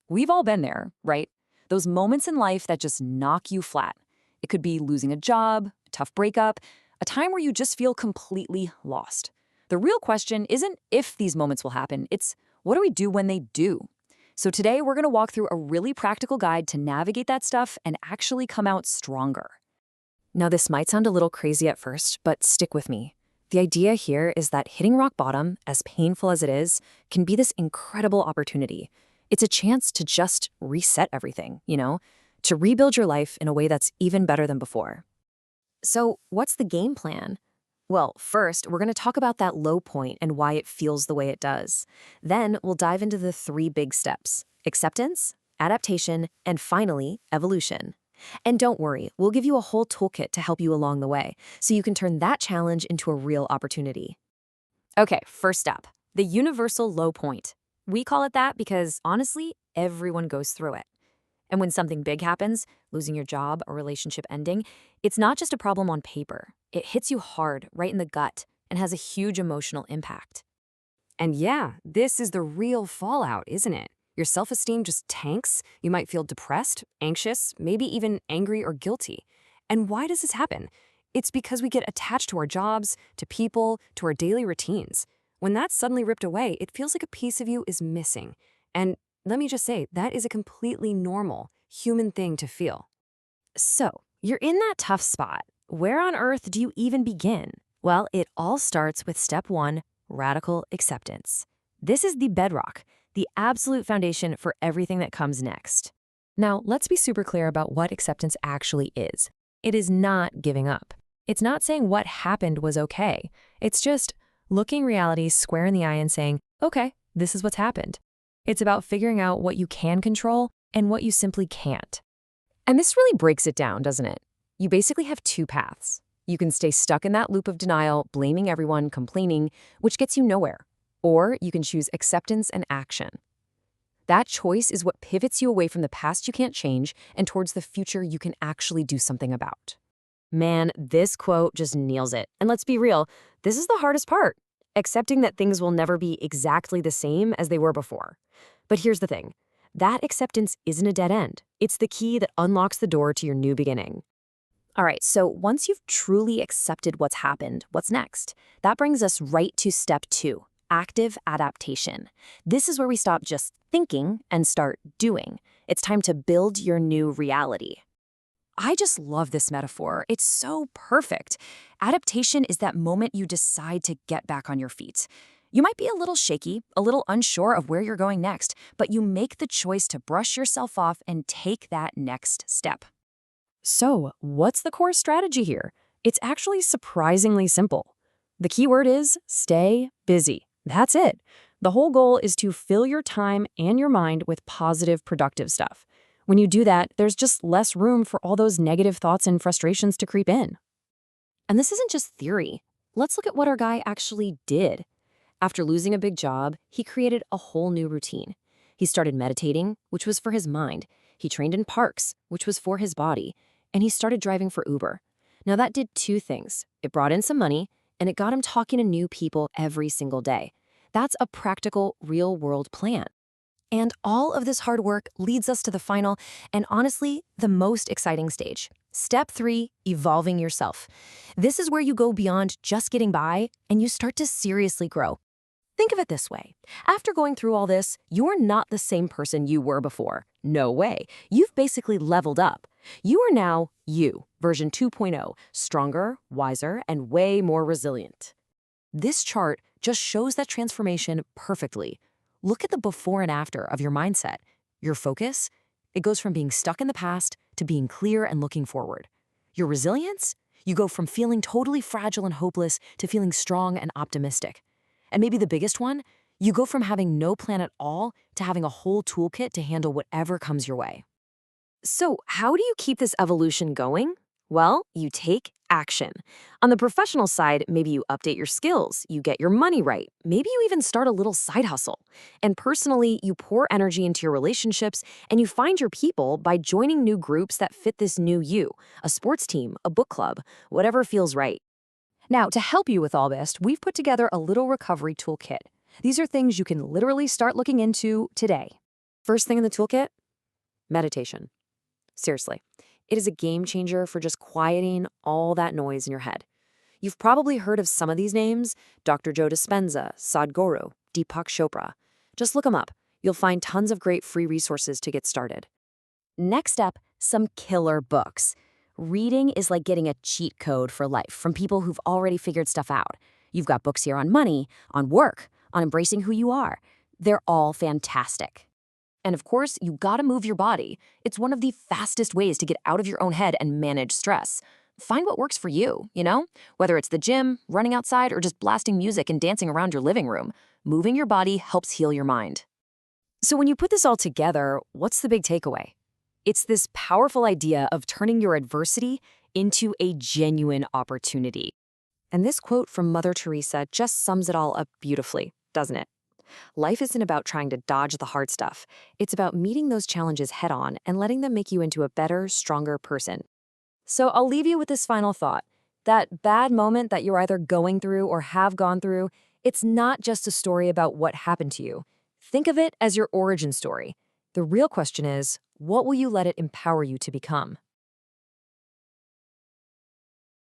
We've all been there, right? Those moments in life that just knock you flat. It could be losing a job, a tough breakup, a time where you just feel completely lost. The real question isn't if these moments will happen, it's what do we do when they do? So today we're going to walk through a really practical guide to navigate that stuff and actually come out stronger. Now, this might sound a little crazy at first, but stick with me. The idea here is that hitting rock bottom, as painful as it is, can be this incredible opportunity. It's a chance to just reset everything, to rebuild your life in a way that's even better than before. So, what's the game plan? Well, first, we're going to talk about that low point and why it feels the way it does. Then, we'll dive into the three big steps: acceptance, adaptation, and finally, evolution. And don't worry, we'll give you a whole toolkit to help you along the way, so you can turn that challenge into a real opportunity. Okay, first up, the universal low point. We call it that because, honestly, everyone goes through it. And when something big happens, losing your job or relationship ending, it's not just a problem on paper. It hits you hard, right in the gut, and has a huge emotional impact. And yeah, this is the real fallout, isn't it? Your self-esteem just tanks. You might feel depressed, anxious, maybe even angry or guilty. And why does this happen? It's because we get attached to our jobs, to people, to our daily routines. When that's suddenly ripped away, it feels like a piece of you is missing. And let me just say, that is a completely normal, human thing to feel. So, you're in that tough spot. Where on earth do you even begin? Well, it all starts with step one: radical acceptance. This is the bedrock, the absolute foundation for everything that comes next. Now, let's be super clear about what acceptance actually is. It is not giving up. It's not saying what happened was okay. It's just looking reality square in the eye and saying, okay, this is what's happened. It's about figuring out what you can control and what you simply can't. And this really breaks it down, doesn't it? You basically have two paths. You can stay stuck in that loop of denial, blaming everyone, complaining, which gets you nowhere. Or you can choose acceptance and action. That choice is what pivots you away from the past you can't change and towards the future you can actually do something about. Man, this quote just nails it. And let's be real, this is the hardest part: accepting that things will never be exactly the same as they were before. But here's the thing: that acceptance isn't a dead end. It's the key that unlocks the door to your new beginning. All right, so once you've truly accepted what's happened, what's next? That brings us right to step two: active adaptation. This is where we stop just thinking and start doing. It's time to build your new reality. I just love this metaphor. It's so perfect. Adaptation is that moment you decide to get back on your feet. You might be a little shaky, a little unsure of where you're going next, but you make the choice to brush yourself off and take that next step. So, what's the core strategy here? It's actually surprisingly simple. The key word is stay busy. That's it. The whole goal is to fill your time and your mind with positive, productive stuff. When you do that, there's just less room for all those negative thoughts and frustrations to creep in. And this isn't just theory. Let's look at what our guy actually did. After losing a big job, he created a whole new routine. He started meditating, which was for his mind. He trained in parks, which was for his body. And he started driving for Uber. Now that did two things. It brought in some money, and it got him talking to new people every single day. That's a practical, real-world plan. And all of this hard work leads us to the final, and honestly, the most exciting stage. Step three: evolving yourself. This is where you go beyond just getting by, and you start to seriously grow. Think of it this way. After going through all this, you're not the same person you were before. No way. You've basically leveled up. You are now you, version 2.0, stronger, wiser, and way more resilient. This chart just shows that transformation perfectly. Look at the before and after of your mindset. Your focus, it goes from being stuck in the past to being clear and looking forward. Your resilience, you go from feeling totally fragile and hopeless to feeling strong and optimistic. And maybe the biggest one, you go from having no plan at all to having a whole toolkit to handle whatever comes your way. So, how do you keep this evolution going? Well, you take action. On the professional side, maybe you update your skills, you get your money right, maybe you even start a little side hustle. And personally, you pour energy into your relationships and you find your people by joining new groups that fit this new you: a sports team, a book club, whatever feels right. Now, to help you with all this, we've put together a little recovery toolkit. These are things you can literally start looking into today. First thing in the toolkit? Meditation. Seriously, it is a game changer for just quieting all that noise in your head. You've probably heard of some of these names: Dr. Joe Dispenza, Sadhguru, Deepak Chopra. Just look them up. You'll find tons of great free resources to get started. Next up, some killer books. Reading is like getting a cheat code for life from people who've already figured stuff out. You've got books here on money, on work, on embracing who you are. They're all fantastic. And of course, you gotta move your body. It's one of the fastest ways to get out of your own head and manage stress. Find what works for you, you know? Whether it's the gym, running outside, or just blasting music and dancing around your living room, moving your body helps heal your mind. So when you put this all together, what's the big takeaway? It's this powerful idea of turning your adversity into a genuine opportunity. And this quote from Mother Teresa just sums it all up beautifully, doesn't it? Life isn't about trying to dodge the hard stuff. It's about meeting those challenges head on and letting them make you into a better, stronger person. So I'll leave you with this final thought. That bad moment that you're either going through or have gone through, it's not just a story about what happened to you. Think of it as your origin story. The real question is, what will you let it empower you to become?